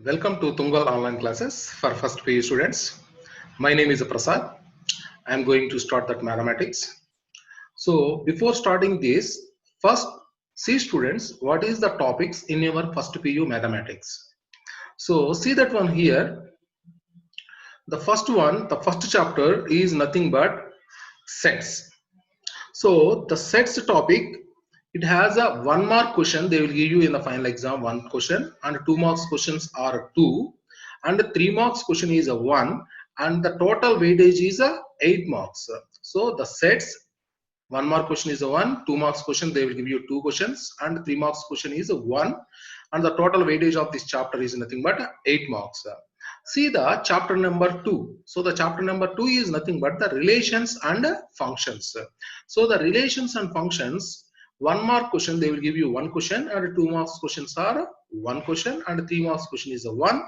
Welcome to Tungal online classes for first PU students. My name is Prasad. I am going to start that mathematics. So before starting this, first see students what is the topics in your first PU mathematics. So see that one here. The first one, the first chapter is nothing but sets. So the sets topic, it has a 1 mark question. They will give you in the final exam one question, and 2 marks questions are two, and the 3 marks question is a one, and the total weightage is a 8 marks. So the sets 1 mark question is a one, 2 marks question they will give you two questions, and 3 marks question is a one, and the total weightage of this chapter is nothing but 8 marks. See the chapter number 2. So the chapter number 2 is nothing but the relations and functions. So the relations and functions, 1 mark question they will give you one question, and 2 marks questions are one question, and 3 marks question is a one,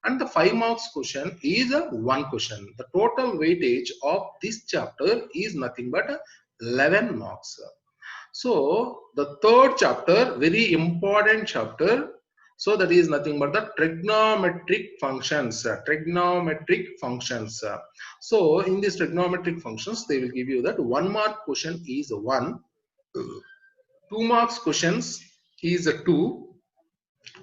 and the 5 marks question is a one question. The total weightage of this chapter is nothing but 11 marks. So the third chapter, very important chapter. So that is nothing but the trigonometric functions. Trigonometric functions. So in these trigonometric functions, they will give you that 1 mark question is a one, 2 marks questions is a two,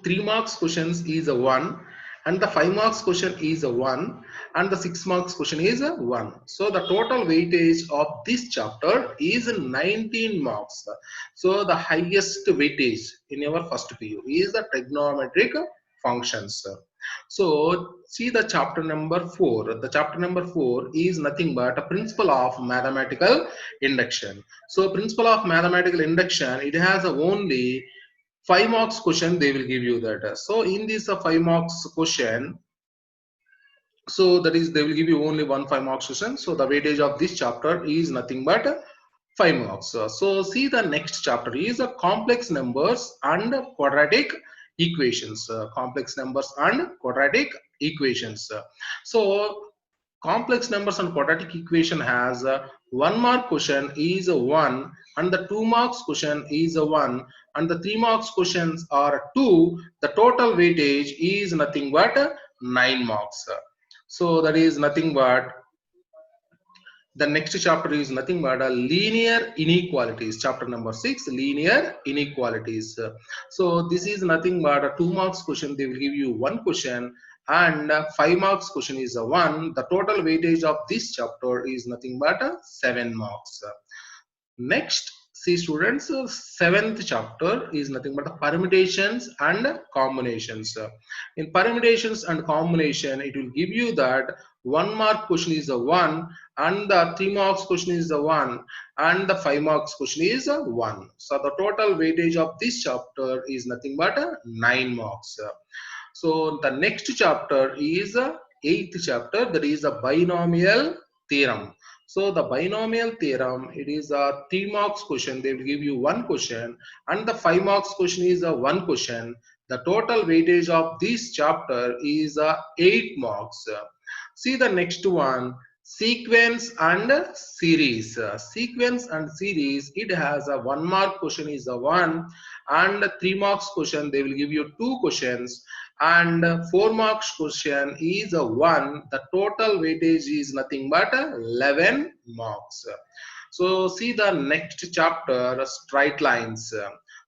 3 marks questions is a one, and the 5 marks question is a one, and the 6 marks question is a one. So the total weightage of this chapter is 19 marks. So the highest weightage in your first PU is the trigonometric functions. So see the chapter number 4. The chapter number 4 is nothing but a principle of mathematical induction. So principle of mathematical induction, it has only 5 marks question they will give you that. So in this 5 marks question, so that is they will give you only one 5 marks question. So the weightage of this chapter is nothing but 5 marks. So see the next chapter is complex numbers and quadratic equations. Complex numbers and quadratic equations. So complex numbers and quadratic equation has 1 mark question is a one, and the 2 marks question is a one, and the 3 marks questions are two. The total weightage is nothing but 9 marks. So that is nothing but the next chapter is nothing but a linear inequalities. Chapter number 6, linear inequalities. So this is nothing but a 2 marks question. They will give you one question, and 5 marks question is a one. The total weightage of this chapter is nothing but 7 marks. Next, see students, seventh chapter is nothing but the permutations and combinations. In permutations and combination, it will give you that 1 mark question is a one, and the 3 marks question is a one, and the 5 marks question is a one. So the total weightage of this chapter is nothing but 9 marks. So the next chapter is eighth chapter, that is a binomial theorem. So the binomial theorem, it is a 3 marks question. They will give you one question, and the 5 marks question is a one question. The total weightage of this chapter is 8 marks. See the next one, sequence and series. Sequence and series, it has a 1 mark question is a one, and 3 marks question they will give you two questions, and 4 marks question is a one. The total weightage is nothing but 11 marks. So see the next chapter, straight lines.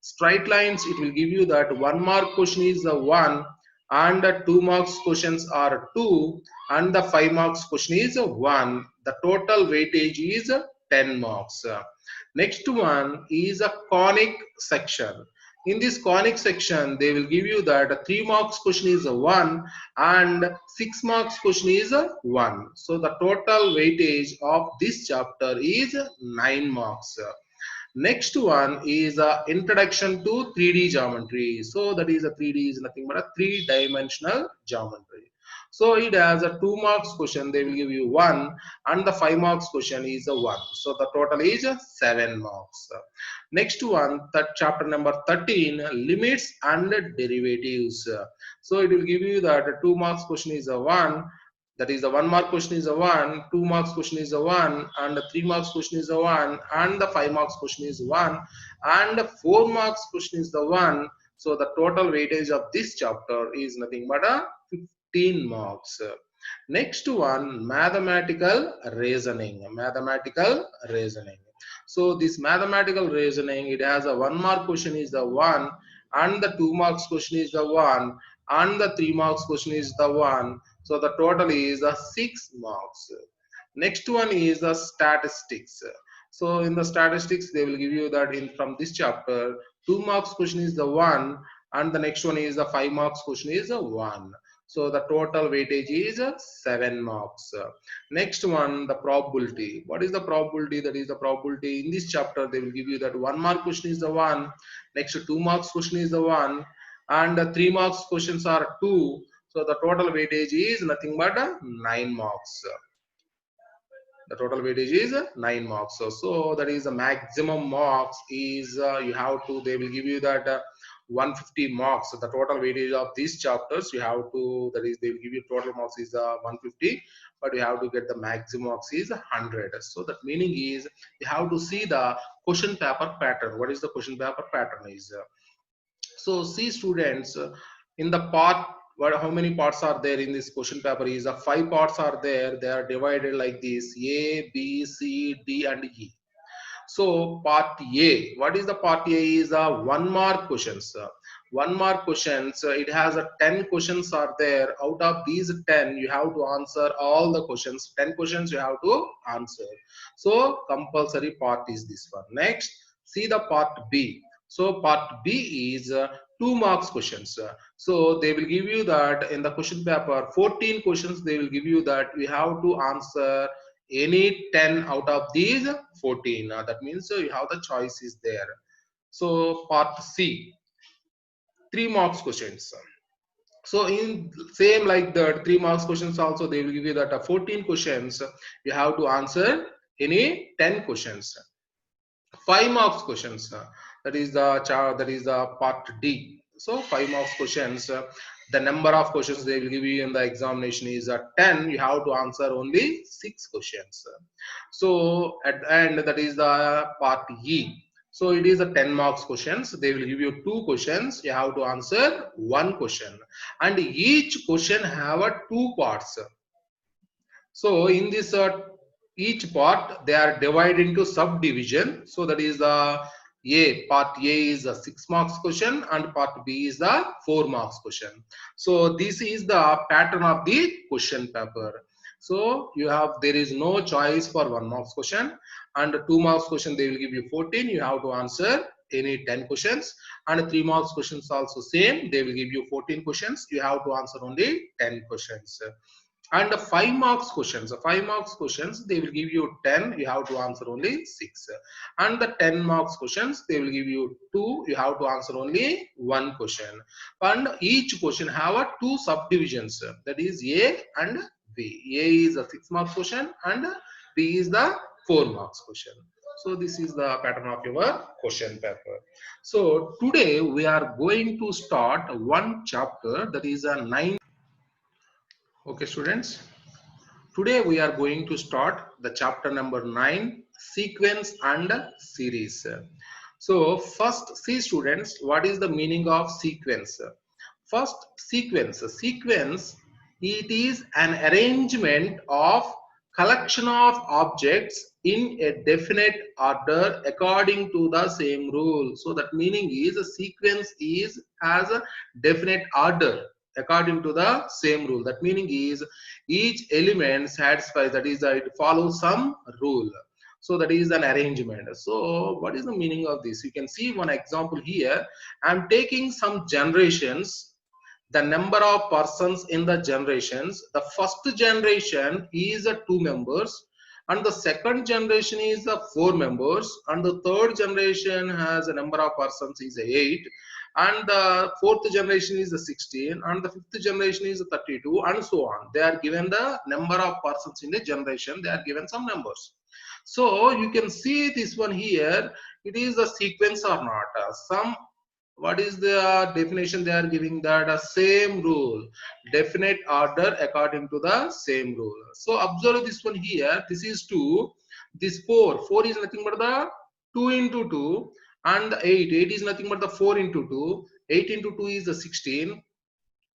Straight lines, it will give you that 1 mark question is a one, and the 2 marks questions are two, and the 5 marks question is a one. The total weightage is 10 marks. Next one is a conic section. In this conic section, they will give you that a 3 marks question is a one, and 6 marks question is a one. So the total weightage of this chapter is 9 marks. Next one is introduction to 3D geometry. So that is a 3D is nothing but a three-dimensional geometry. So it has a 2 marks question. They will give you one, and the 5 marks question is a one. So the total is 7 marks. Next one, that chapter number 13, limits and derivatives. So it will give you that a 2 marks question is a one, that is the 1 mark question is a one, 2 marks question is a one, and the 3 marks question is a one, and the 5 marks question is one, and the 4 marks question is the one. So the total weightage of this chapter is nothing but a 15 marks. Next one, mathematical reasoning. Mathematical reasoning. So this mathematical reasoning, it has a 1 mark question is the one, and the 2 marks question is the one, and the 3 marks question is the one. So the total is 6 marks. Next one is the statistics. So in the statistics, they will give you that in from this chapter, 2 marks question is the one, and the next one is the 5 marks question is a one. So the total weightage is 7 marks. Next one, the probability. What is the probability? That is the probability in this chapter. They will give you that 1 mark question is the one, next 2 marks question is the one, and the 3 marks questions are two. So the total weightage is nothing but 9 marks. The total weightage is 9 marks. So that is the maximum marks is you have to, they will give you that 150 marks. So the total weightage of these chapters you have to, that is they will give you total marks is 150, but you have to get the maximum marks is 100. So that meaning is you have to see the question paper pattern. What is the question paper pattern is? So see students, in the part, how many parts are there in this question paper is 5 parts are there. They are divided like this: A, B, C, D, and E. So part A, what is the part A is 1 mark questions. 1 mark questions, it has 10 questions are there. Out of these 10, you have to answer all the questions. 10 questions you have to answer. So compulsory part is this one. Next, see the part B. So part B is 2 marks questions. So they will give you that in the question paper, 14 questions they will give you that we have to answer any 10 out of these 14. That means you have the choice is there. So part C, 3 marks questions. So in same like the 3 marks questions also, they will give you that 14 questions you have to answer any 10 questions. 5 marks questions, that is the part D. So 5 marks questions, the number of questions they will give you in the examination is 10. You have to answer only 6 questions. So at the end, that is the part E. So it is a 10 marks questions. They will give you 2 questions. You have to answer 1 question, and each question have 2 parts. So in this each part they are divided into subdivision. So that is the part A is a 6 marks question, and part B is the 4 marks question. So this is the pattern of the question paper. So you have, there is no choice for 1 marks question, and 2 marks question they will give you 14. You have to answer any 10 questions, and 3 marks questions also same. They will give you 14 questions. You have to answer only 10 questions. And the 5 marks questions, they will give you 10. You have to answer only 6. And the 10 marks questions, they will give you 2. You have to answer only 1 question. And each question have 2 subdivisions. That is A and B. A is a 6 marks question, and B is the 4 marks question. So this is the pattern of your question paper. So today we are going to start one chapter, that is a 9. Okay students, today we are going to start the chapter number 9, sequence and series. So first, see students, what is the meaning of sequence? First, sequence, it is an arrangement of collection of objects in a definite order according to the same rule. So that meaning is a sequence is has a definite order according to the same rule. That meaning is each element satisfies, that is it follows some rule. So that is an arrangement. So what is the meaning of this? You can see one example here. I'm taking some generations, the number of persons in the generations. The first generation is 2 members, and the second generation is 4 members, and the third generation has a number of persons is 8, and the fourth generation is 16, and the fifth generation is 32, and so on. They are given the number of persons in the generation. They are given some numbers. So you can see this one here, it is a sequence or not. What is the definition they are giving? That a same rule, definite order according to the same rule. So observe this one here. This is 2, this 4 is nothing but the 2 into 2, and the 8 is nothing but the 4 into 2. 8 into 2 is 16.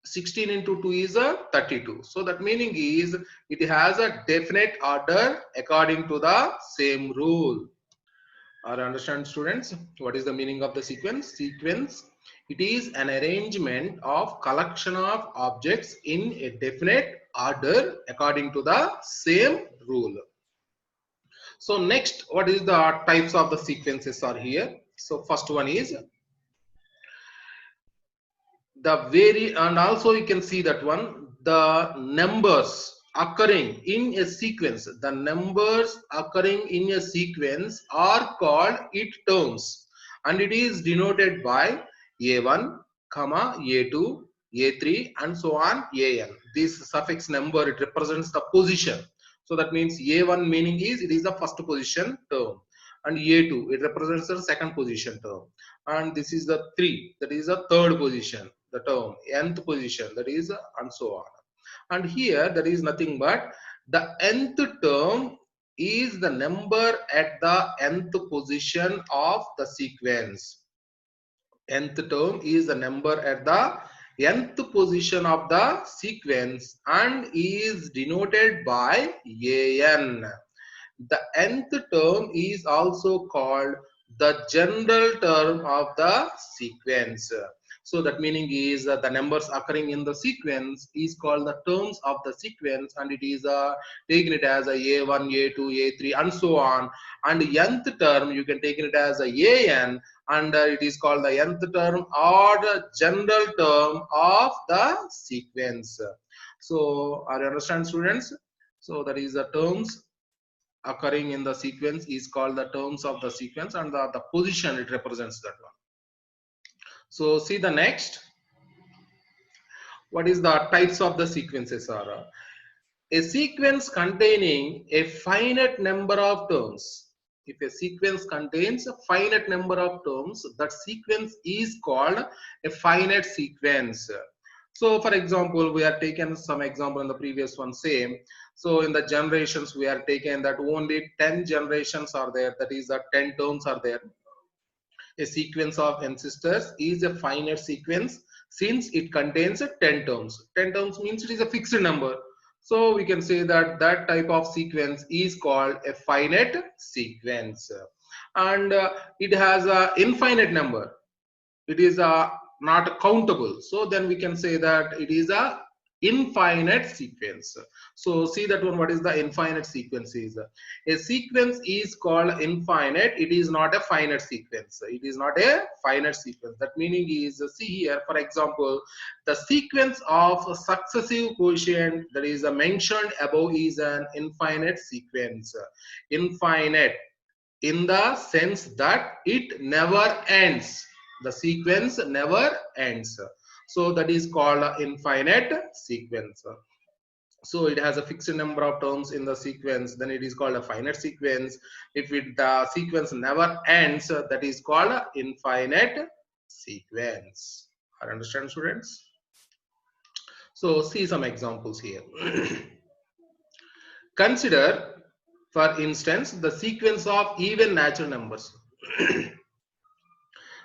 16 into 2 is 32. So that meaning is it has a definite order according to the same rule. Or understand, students, what is the meaning of the sequence? Sequence, it is an arrangement of collection of objects in a definite order according to the same rule. So next, what is the types of the sequences are here? So first one is and also you can see that one, the numbers occurring in a sequence, the numbers occurring in a sequence are called it terms, and it is denoted by a1 comma a2 a3 and so on an. This suffix number, it represents the position. So that means a1 meaning is it is the first position term, and a2 it represents the second position term, and this is the 3, that is the third position the term, nth position, that is and so on. And here there is nothing but the nth term is the number at the nth position of the sequence. Nth term is the number at the nth position of the sequence and is denoted by an. The nth term is also called the general term of the sequence. So that meaning is the numbers occurring in the sequence is called the terms of the sequence, and it is taken it as a a1, a2, a3 and so on. And nth term you can take it as a an, and it is called the nth term or the general term of the sequence. So are you understand, students? So that is the terms occurring in the sequence is called the terms of the sequence, and the position it represents that one. So see the next, what is the types of the sequences are? A sequence containing a finite number of terms. If a sequence contains a finite number of terms, that sequence is called a finite sequence. So for example, we are taken some example in the previous one, same. So in the generations, we are taken that only 10 generations are there, that is the 10 terms are there. A sequence of ancestors is a finite sequence since it contains 10 terms. 10 terms means it is a fixed number. So we can say that that type of sequence is called a finite sequence. And it has an infinite number. It is not countable. So then we can say that it is a infinite sequence. So see that one, what is the infinite sequence is? A sequence is called infinite. It is not a finite sequence. It is not a finite sequence. That meaning is, see here, for example, the sequence of successive quotient that is mentioned above is an infinite sequence. Infinite in the sense that it never ends. The sequence never ends. So that is called an infinite sequence. So it has a fixed number of terms in the sequence, then it is called a finite sequence. If the sequence never ends, that is called an infinite sequence. I understand, students? So see some examples here. Consider, for instance, the sequence of even natural numbers.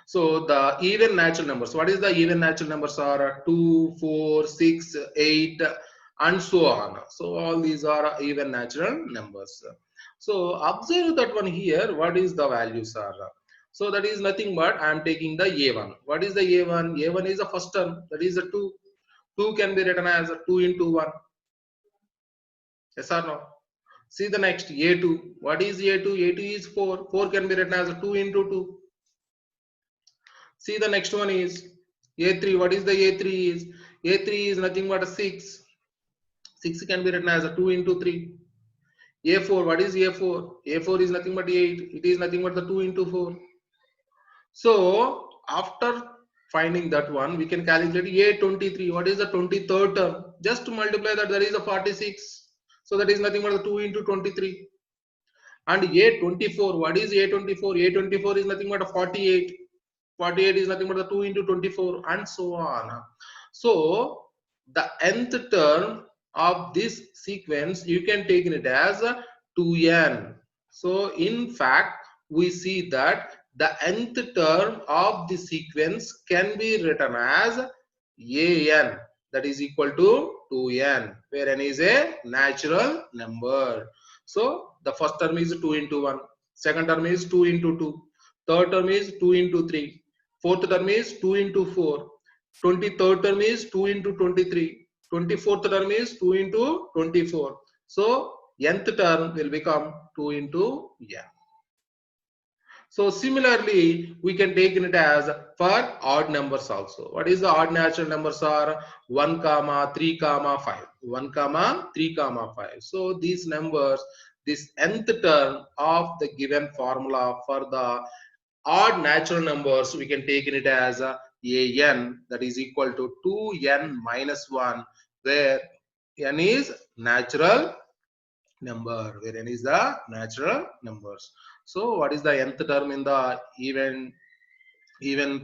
So the even natural numbers, what is the even natural numbers are? 2, 4, 6, 8 and so on. So all these are even natural numbers. So observe that one here, what is the values are? So that is nothing but I am taking the a1. What is the a1? A1 is the first term, that is a 2. 2 can be written as a 2 into 1. Yes or no? See the next a2. What is a2? A2 is 4. 4 can be written as a 2 into 2. See the next one is a3. What is the a3 is? A3 is nothing but a 6. 6 can be written as a 2 into 3. a4. What is a4? a4 is nothing but 8. It is nothing but the 2 into 4. So after finding that one, we can calculate a23. What is the 23rd term? Just to multiply that, there is a 46. So that is nothing but the 2 into 23. And a24. What is a24? A24 is nothing but a 48. 48 is nothing but the 2 into 24 and so on. So the nth term of this sequence, you can take it as 2n. So in fact, we see that the nth term of the sequence can be written as an, that is equal to 2n, where n is a natural number. So the first term is 2 into 1, second term is 2 into 2, third term is 2 into 3, fourth term is 2 into 4, 23rd term is 2 into 23, 24th term is 2 into 24. So nth term will become 2 into n. So similarly, we can take it as for odd numbers also. What is the odd natural numbers are? 1 comma 3 comma 5. 1 comma 3 comma 5. So these numbers, this nth term of the given formula for the odd natural numbers, we can take it as an, that is equal to 2n minus 1, where n is natural number, where n is the natural numbers. So what is the nth term in the even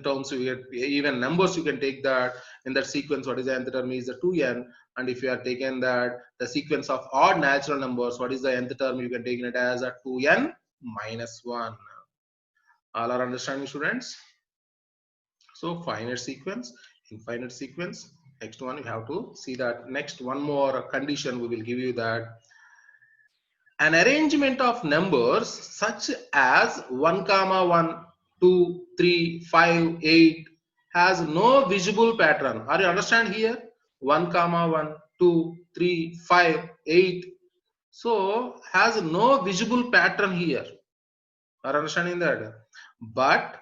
terms? You get even numbers, you can take that in that sequence. What is the nth term is the 2n, and if you are taken that the sequence of odd natural numbers, what is the nth term? You can take it as a 2n minus 1. All are understanding, students? So finite sequence, infinite sequence. Next one, you have to see that. Next one more condition we will give you, that an arrangement of numbers such as 1 comma 1, 2, 3, 5, 8 has no visible pattern. Are you understand here? 1 comma 1, 2, 3, 5, 8. So has no visible pattern here. Are you understanding that? But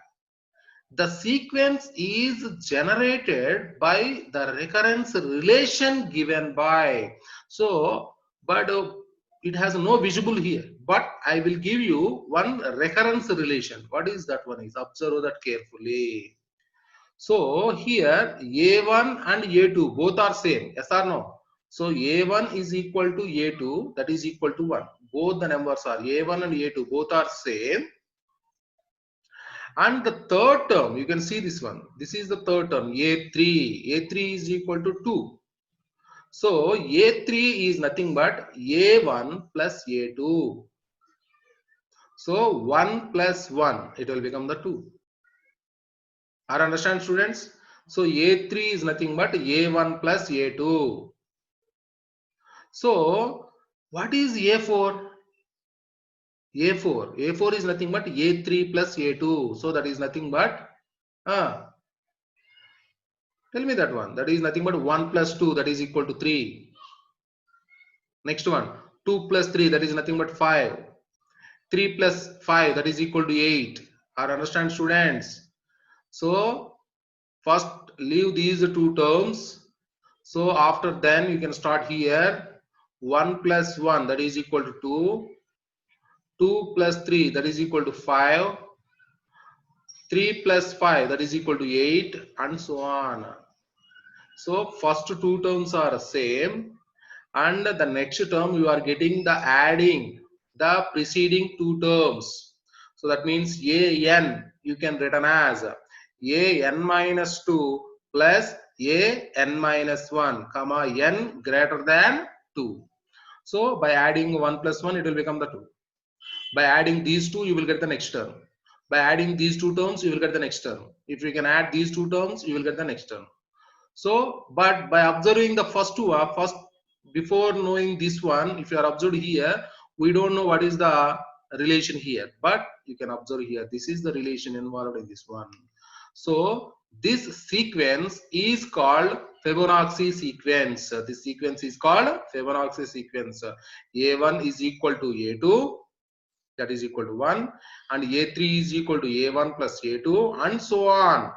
the sequence is generated by the recurrence relation given by. So, but it has no visible here. But I will give you one recurrence relation. What is that one? Is observe that carefully. So here A1 and A2 both are same. Yes or no? So A1 is equal to A2, that is equal to 1. Both the numbers are A1 and A2 both are same. And the third term, you can see this one. This is the third term, A3. A3 is equal to 2. So A3 is nothing but A1 plus A2. So 1 plus 1, it will become the 2. Are understand, students? So A3 is nothing but A1 plus A2. So what is A4? A4 is nothing but A3 plus A2. So that is nothing but tell me that one. That is nothing but 1 plus 2, that is equal to 3. Next one, 2 plus 3, that is nothing but 5. 3 plus 5, that is equal to 8. Are understand, students? So first leave these two terms. So after then you can start here. 1 plus 1, that is equal to 2. 2 plus 3, that is equal to 5. 3 plus 5, that is equal to 8, and so on. So first two terms are same, and the next term you are getting the adding the preceding two terms. So that means an you can written as an minus 2 plus an minus 1 comma n greater than 2. So by adding 1 plus 1, it will become the 2. By adding these two, you will get the next term. By adding these two terms, you will get the next term. If you can add these two terms, you will get the next term. So, but by observing the first two, before knowing this one, if you are observed here, we don't know what is the relation here, but you can observe here. This is the relation involved in this one. So this sequence is called Fibonacci sequence. This sequence is called Fibonacci sequence. A1 is equal to A2, that is equal to 1, and A3 is equal to A1 plus A2, and so on.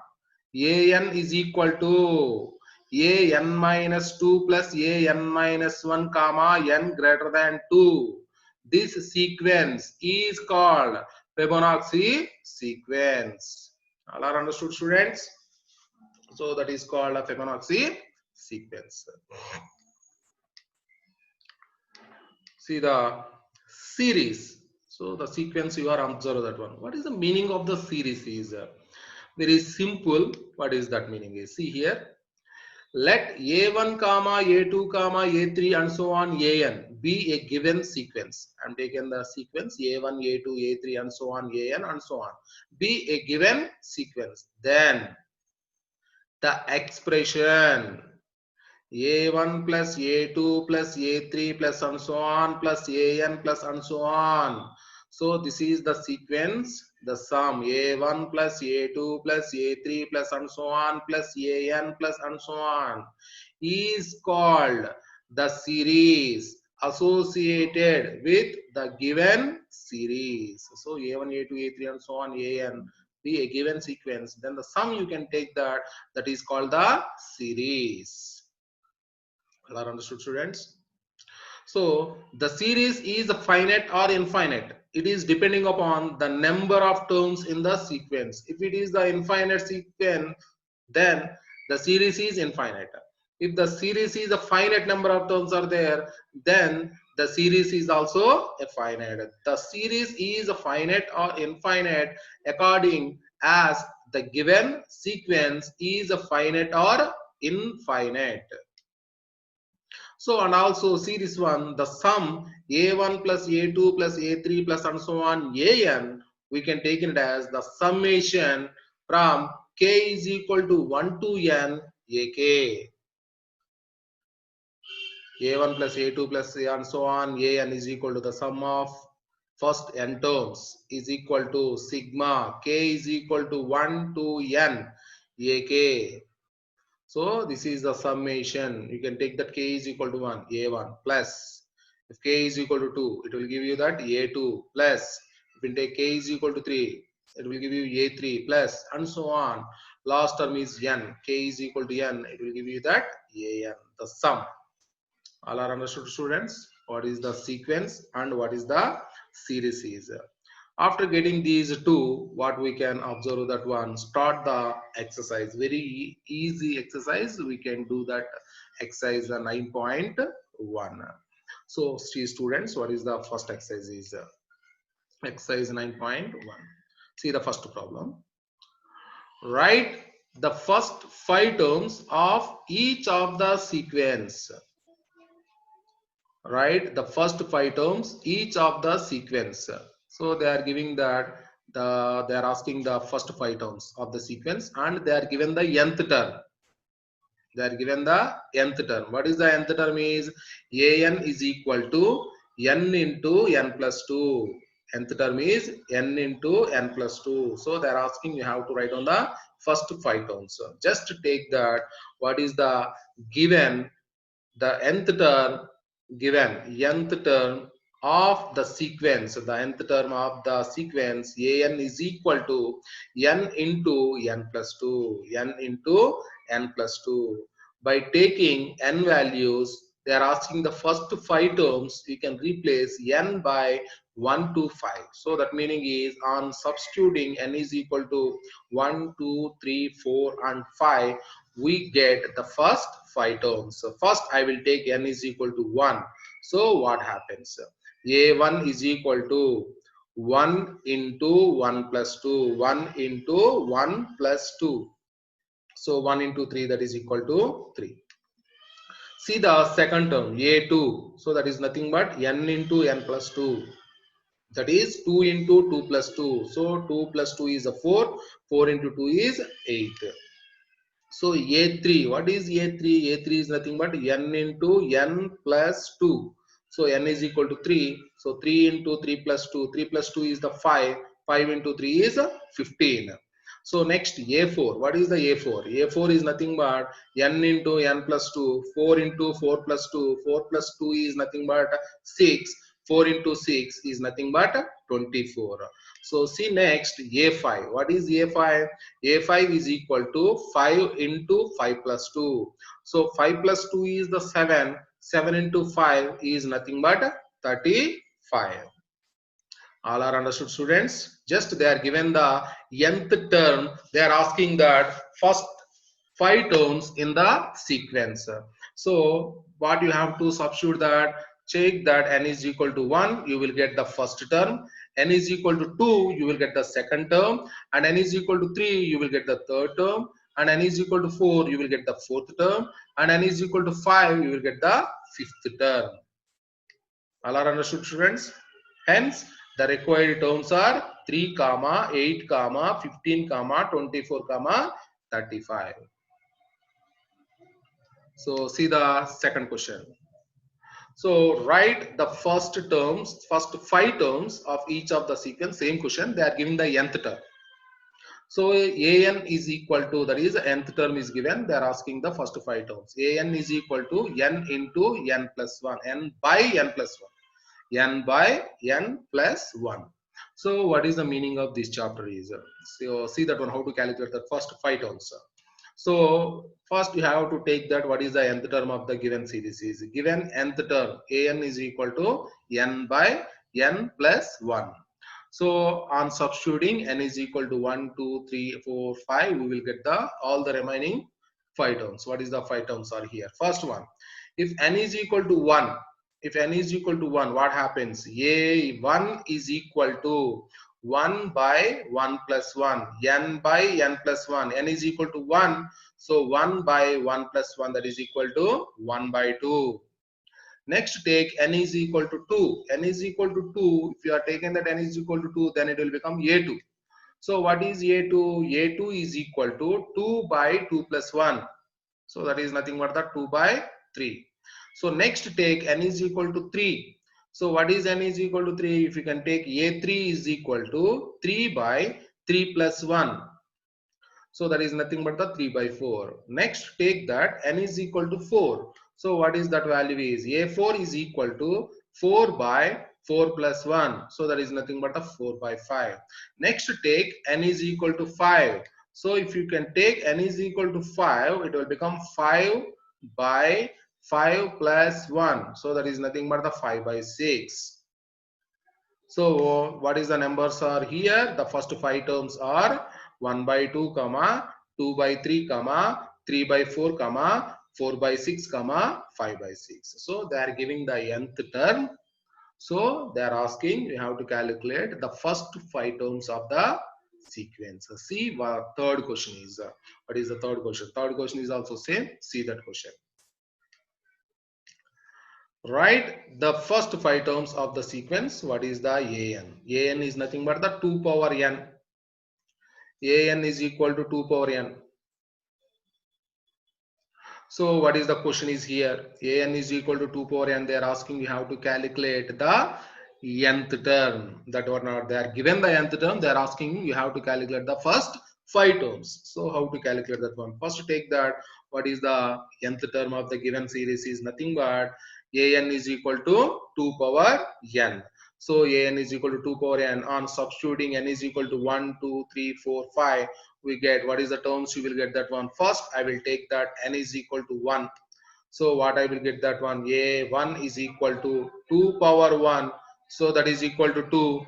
An is equal to an minus 2 plus an minus 1 comma n greater than 2. This sequence is called Fibonacci sequence. All are understood, students? So that is called a Fibonacci sequence. See the series. So the sequence you are observe that one. What is the meaning of the series is very simple. What is that meaning is, see here. Let A1 comma A2 comma A3 and so on an be a given sequence. I'm taking the sequence A1, A2, A3 and so on, AN and so on. Be a given sequence. Then the expression A1 plus A2 plus A3 plus and so on plus AN plus and so on. So this is the sequence, the sum A1 plus A2 plus A3 plus and so on plus AN plus and so on is called the series associated with the given series. So A1, A2, A3 and so on, AN be a given sequence. Then the sum you can take that is called the series. All are understood, students? So the series is finite or infinite. It is depending upon the number of terms in the sequence. If it is the infinite sequence, then the series is infinite. If the series is a finite number of terms are there, then the series is also a finite. The series is a finite or infinite according as the given sequence is a finite or infinite. So, and also see this one, the sum A1 plus A2 plus A3 plus and so on AN, we can take it as the summation from K is equal to 1 to N AK. A1 plus A2 plus and so on AN is equal to the sum of first N terms is equal to sigma K is equal to 1 to N AK. So this is the summation. You can take that K is equal to 1, A1 plus. If K is equal to 2, it will give you that A2 plus. If you take K is equal to 3, it will give you A3 plus and so on. Last term is N. K is equal to N, it will give you that AN, the sum. All are understood, students? What is the sequence and what is the series is. After getting these two, what we can observe that one, start the exercise. Very easy exercise. We can do that exercise 9.1. So see students, what is the first exercise is exercise 9.1. See the first problem. Write the first 5 terms of each of the sequence. Write the first 5 terms each of the sequence. So they are giving that they are asking the first 5 terms of the sequence and they are given the nth term. They are given the nth term. What is the nth term is AN is equal to N into N plus 2. Nth term is N into N plus 2. So they are asking you have to write on the first 5 terms. So just take that what is the given the nth term given nth term of the sequence, the nth term of the sequence AN is equal to N into N plus 2, N into N plus 2. By taking N values, they are asking the first 5 terms, you can replace N by 1 to 5. So that meaning is on substituting N is equal to 1, 2, 3, 4 and 5, we get the first 5 terms. So first I will take N is equal to 1. So what happens? A1 is equal to 1 into 1 plus 2, 1 into 1 plus 2. So 1 into 3, that is equal to 3. See the second term A2. So that is nothing but N into N plus 2. That is 2 into 2 plus 2. So 2 plus 2 is a 4. 4 into 2 is 8. So A3, what is A3? A3 is nothing but N into N plus 2. So N is equal to 3. So 3 into 3 plus 2. 3 plus 2 is the 5. 5 into 3 is 15. So next A4. What is the A4? A4 is nothing but N into N plus 2. 4 into 4 plus 2. 4 plus 2 is nothing but 6. 4 into 6 is nothing but 24. So see next A5. What is A5? A5 is equal to 5 into 5 plus 2. So 5 plus 2 is the 7. 7 into 5 is nothing but 35. All are understood, students? Just they are given the nth term. They are asking that first 5 terms in the sequence. So what you have to substitute that, check that N is equal to 1, you will get the first term. N is equal to 2, you will get the second term. And N is equal to 3, you will get the third term. And N is equal to 4, you will get the fourth term. And N is equal to 5, you will get the fifth term. All are understood, students? Hence, the required terms are 3, 8, 15, 24, 35. So see the second question. So write the first five terms of each of the sequence. Same question. They are giving the nth term. So an is equal to, that is nth term is given. They are asking the first five terms. An is equal to n into n plus 1, n by n plus 1, n by n plus 1. So what is the meaning of this chapter is, so see that one, how to calculate the first five terms. So first you have to take that what is the nth term of the given series is. Given nth term an is equal to n by n plus 1. So on substituting n is equal to 1, 2, 3, 4, 5, we will get the all the remaining five terms. What is the five terms are here? First one, if n is equal to 1, if n is equal to 1, what happens? A1 is equal to 1 by 1 plus 1, n by n plus 1, n is equal to 1, so 1 by 1 plus 1, that is equal to 1 by 2. Next, take n is equal to 2, n is equal to 2, if you are taking that n is equal to 2, then it will become a2. So what is a2? A2 is equal to 2 by 2 plus 1, so that is nothing but the 2 by 3. So next, take n is equal to 3. So what is n is equal to 3? If you can take a3 is equal to 3 by 3 plus 1. So that is nothing but the 3 by 4. Next, take that n is equal to 4. So what is that value is? A4 is equal to 4 by 4 plus 1. So that is nothing but the 4 by 5. Next, take n is equal to 5. So if you can take n is equal to 5, it will become 5 by 5 plus 1. So that is nothing but the 5 by 6. So what is the numbers are here? The first five terms are 1 by 2, 2 by 3, 3 by 4, 4 by 6, 5 by 6. So they are giving the nth term. So they are asking you have to calculate the first five terms of the sequence. See what third question is. What is the third question? Third question is also same. See that question. Write the first five terms of the sequence. What is the an? An is nothing but the 2 power n. An is equal to 2 power n. So what is the question is here? An is equal to 2 power n. They are asking you how to calculate the nth term. That or not, they are given the nth term. They are asking you how to calculate the first five terms. So how to calculate that one? First, take that what is the nth term of the given series is nothing but an is equal to 2 power n. So an is equal to 2 power n. On substituting n is equal to 1, 2, 3, 4, 5, we get what is the terms. You will get that one. First, I will take that n is equal to 1. So what I will get that one? A1 is equal to 2 power 1. So that is equal to 2.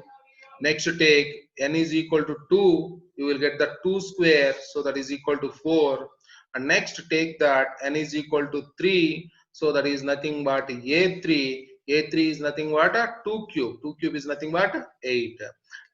Next, take n is equal to 2. You will get the 2 square. So that is equal to 4. And next, take that n is equal to 3. So that is nothing but a3. A3 is nothing but a 2 cube. 2 cube is nothing but 8.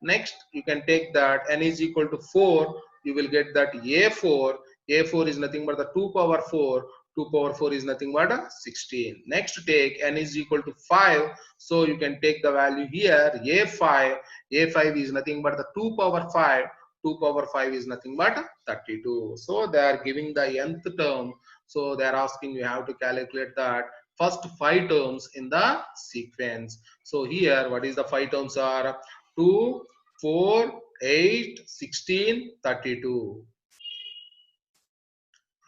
Next, you can take that n is equal to 4. You will get that a4. A4 is nothing but the 2 power 4. 2 power 4 is nothing but 16. Next, take n is equal to 5. So you can take the value here a5. A5 is nothing but the 2 power 5. 2 power 5 is nothing but 32. So they are giving the nth term. So they are asking you how to calculate that first five terms in the sequence. So here what is the five terms are 2, 4, 8, 16, 32.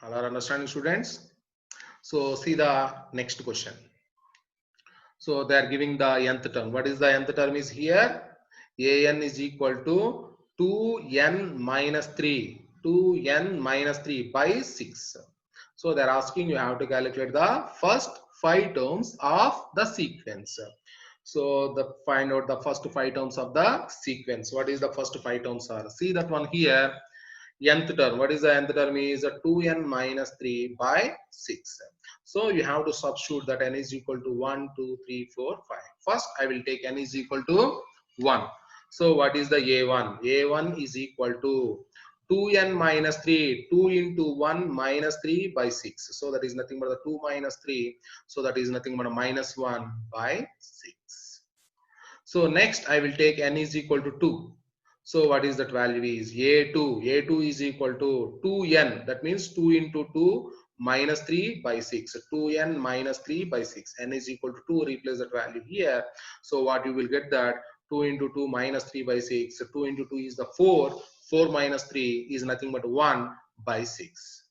All are understanding, students? So see the next question. So they are giving the nth term. What is the nth term is here? An is equal to 2n minus 3. 2n minus 3 by 6. So they are asking you how to calculate the first five terms of the sequence. So find out the first five terms of the sequence. What is the first five terms are? See that one here. Nth term. What is the nth term is 2n minus 3 by 6. So you have to substitute that n is equal to 1, 2, 3, 4, 5. First, I will take n is equal to 1. So what is the a1? A1 is equal to 2n minus 3, 2 into 1 minus 3 by 6. So that is nothing but the 2 minus 3. So that is nothing but a minus 1 by 6. So next I will take n is equal to 2. So what is that value is a2. A2 is equal to 2n. That means 2 into 2 minus 3 by 6. 2n minus 3 by 6. N is equal to 2. Replace that value here. So what you will get that 2 into 2 minus 3 by 6. 2 into 2 is the 4. 4 minus 3 is nothing but 1 by 6.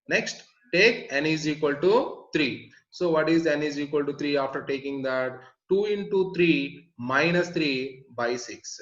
Next, take n is equal to 3. So what is n is equal to 3 after taking that? 2 into 3 minus 3 by 6.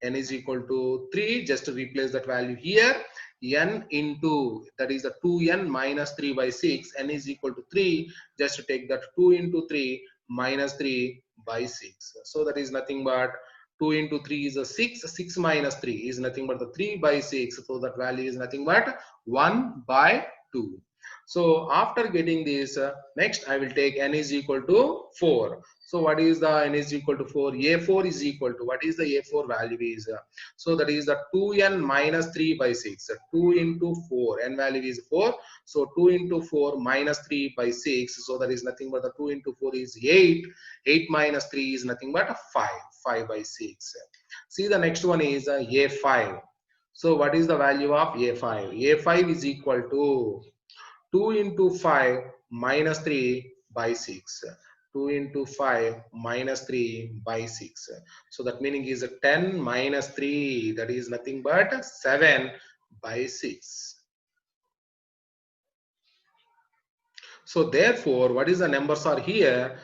N is equal to 3. Just to replace that value here. N into, that is the 2n minus 3 by 6. N is equal to 3. Just to take that 2 into 3 minus 3 by 6. So that is nothing but 2 into 3 is a 6. 6 minus 3 is nothing but the 3 by 6. So that value is nothing but 1 by 2. So after getting this, next I will take n is equal to 4. So what is the n is equal to 4? A4 is equal to, what is the A4 value is? So that is the 2n minus 3 by 6. 2 into 4, n value is 4. So 2 into 4 minus 3 by 6. So that is nothing but the 2 into 4 is 8. 8 minus 3 is nothing but a 5. 5 by 6. See, the next one is A5. So what is the value of A5? A5 is equal to 2 into 5 minus 3 by 6. 2 into 5 minus 3 by 6. So that meaning is 10 minus 3. That is nothing but 7 by 6. So therefore, what is the numbers are here?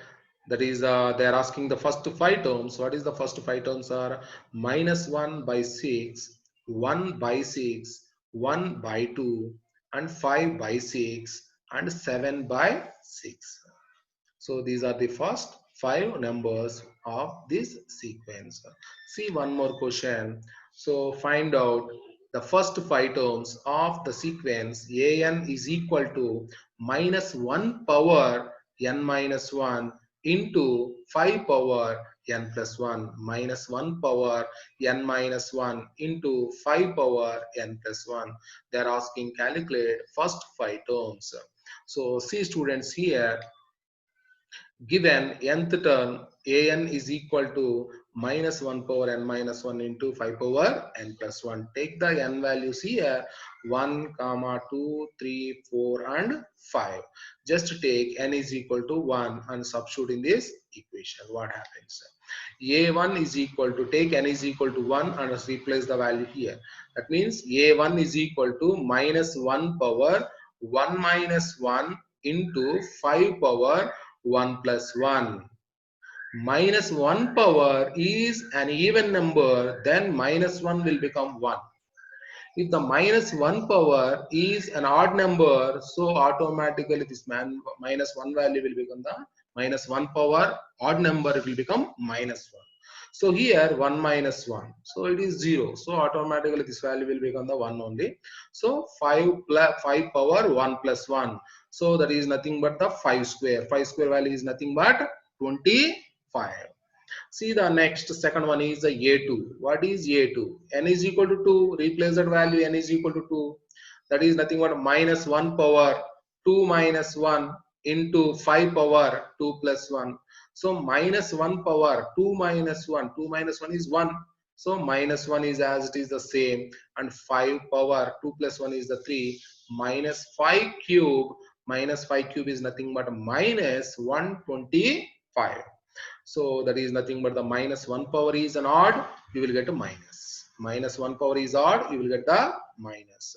That is, they are asking the first 5 terms. What is the first 5 terms are? Minus 1 by 6, 1 by 6, 1 by 2, and 5 by 6, and 7 by 6. So these are the first 5 numbers of this sequence. See one more question. So find out the first 5 terms of the sequence an is equal to minus 1 power n minus 1 into 5 power n plus 1 minus 1 power n minus 1 into 5 power n plus 1. They are asking calculate first 5 terms. So see students, here given nth term an is equal to minus 1 power n minus 1 into 5 power n plus 1. Take the n values here 1, 2, 3, 4 and 5. Just take n is equal to 1 and substitute in this equation. What happens? A1 is equal to, take n is equal to 1 and replace the value here. That means A1 is equal to minus 1 power 1 minus 1 into 5 power 1 plus 1. Minus 1 power is an even number, then minus 1 will become 1. If the minus 1 power is an odd number, so automatically this minus 1 value will become the minus 1 power odd number, it will become minus 1. So here 1 minus 1, so it is 0. So automatically this value will become the 1 only. So 5 power 1 plus 1. So that is nothing but the 5 square. 5 square value is nothing but 25. See the next second one is the A2. What is A2? N is equal to 2. Replace that value, N is equal to 2. That is nothing but minus 1 power 2 minus 1 into 5 power 2 plus 1. So minus 1 power 2 minus 1. 2 minus 1 is 1. So minus 1 is as it is the same. And 5 power 2 plus 1 is the 3. Minus 5 cube. Minus 5 cube is nothing but minus 125. So that is nothing but the minus 1 power is an odd, you will get a minus. Minus 1 power is odd, you will get the minus.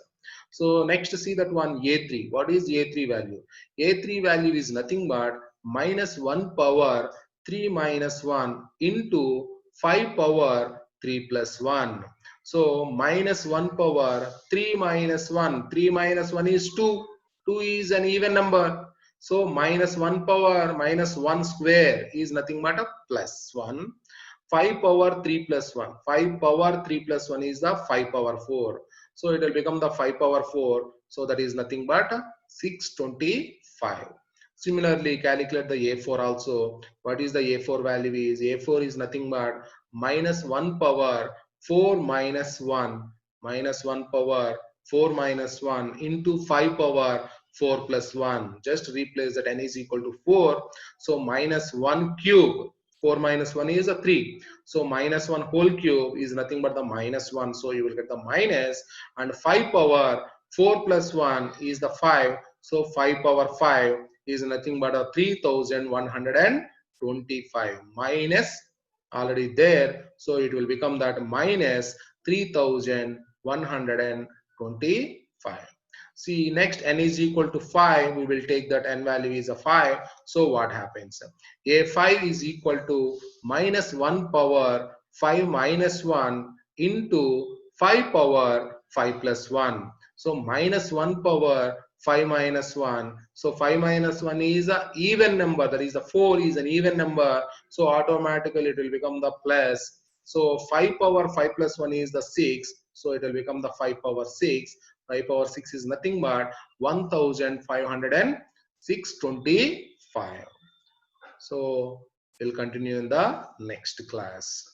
So next see that one A3. What is A3 value? A3 value is nothing but minus 1 power 3 minus 1 into 5 power 3 plus 1. So minus 1 power 3 minus 1. 3 minus 1 is 2. 2 is an even number. So minus 1 power minus 1 square is nothing but a plus 1. 5 power 3 plus 1. 5 power 3 plus 1 is the 5 power 4. So it will become the 5 power 4. So that is nothing but 625. Similarly, calculate the A4 also. What is the A4 value is? A4 is nothing but minus 1 power 4 minus 1 minus 1 power 4 minus 1 into 5 power 4 plus 1. Just replace that n is equal to 4. So minus 1 cube. 4 minus 1 is a 3. So minus 1 whole cube is nothing but the minus 1. So you will get the minus, and 5 power 4 plus 1 is the 5. So 5 power 5 is nothing but a 3125 minus already there. So it will become that minus 3125. See, next n is equal to 5. We will take that n value is a 5. So what happens? A5 is equal to minus 1 power 5 minus 1 into 5 power 5 plus 1. So minus 1 power 5 minus 1. So 5 minus 1 is an even number. That is the 4 is an even number. So automatically it will become the plus. So 5 power 5 plus 1 is the 6. So it will become the 5 power 6. 5 power 6 is nothing but 1506.25. So we'll continue in the next class.